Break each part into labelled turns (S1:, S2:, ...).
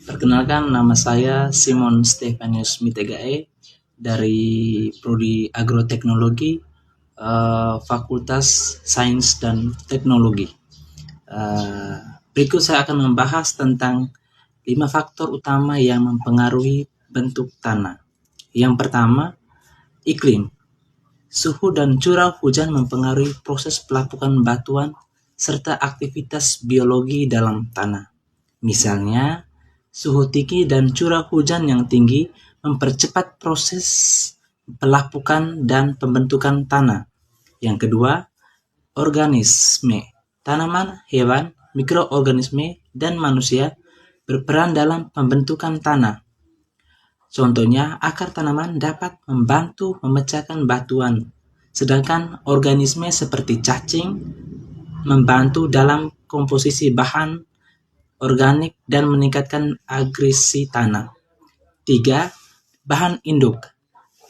S1: Perkenalkan, nama saya Simon Stefanius Mitegae dari Prodi Agroteknologi, Fakultas Sains dan Teknologi. Berikut saya akan membahas tentang 5 faktor utama yang mempengaruhi bentuk tanah. Yang pertama, iklim. Suhu dan curah hujan mempengaruhi proses pelapukan batuan serta aktivitas biologi dalam tanah. Misalnya, suhu tinggi dan curah hujan yang tinggi mempercepat proses pelapukan dan pembentukan tanah. Yang kedua, organisme. Tanaman, hewan, mikroorganisme, dan manusia berperan dalam pembentukan tanah. Contohnya, akar tanaman dapat membantu memecahkan batuan, sedangkan organisme seperti cacing membantu dalam komposisi bahan organik dan meningkatkan agresi tanah. 3. Bahan induk.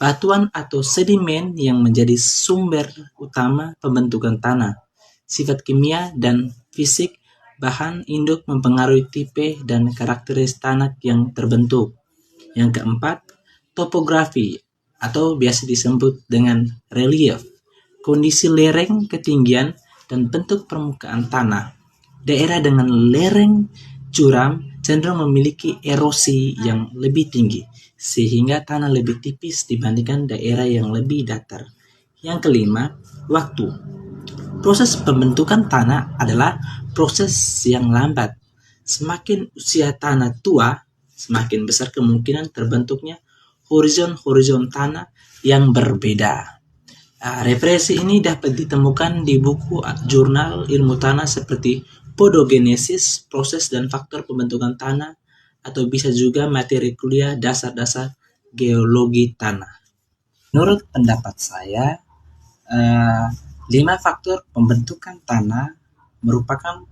S1: Batuan atau sedimen yang menjadi sumber utama pembentukan tanah. Sifat kimia dan fisik bahan induk mempengaruhi tipe dan karakteristik tanah yang terbentuk. Yang keempat, topografi atau biasa disebut dengan relief. Kondisi lereng, ketinggian, dan bentuk permukaan tanah. Daerah dengan lereng curam cenderung memiliki erosi yang lebih tinggi, sehingga tanah lebih tipis dibandingkan daerah yang lebih datar. Yang kelima, waktu. Proses pembentukan tanah adalah proses yang lambat. Semakin usia tanah tua, semakin besar kemungkinan terbentuknya horizon-horizon tanah yang berbeda. Referensi ini dapat ditemukan di buku jurnal ilmu tanah seperti Podogenesis, Proses dan Faktor Pembentukan Tanah, atau bisa juga materi kuliah dasar-dasar geologi tanah. Menurut pendapat saya, 5 faktor pembentukan tanah merupakan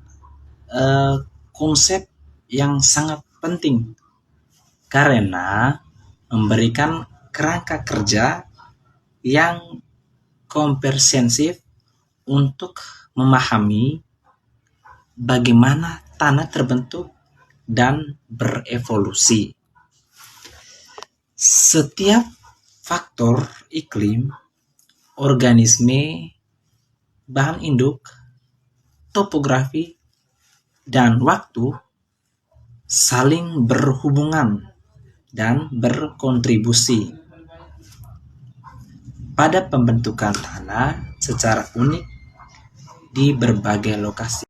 S1: konsep yang sangat penting karena memberikan kerangka kerja yang komprehensif untuk memahami bagaimana tanah terbentuk dan berevolusi. Setiap faktor iklim, organisme, bahan induk, topografi, dan waktu saling berhubungan dan berkontribusi pada pembentukan tanah secara unik di berbagai lokasi.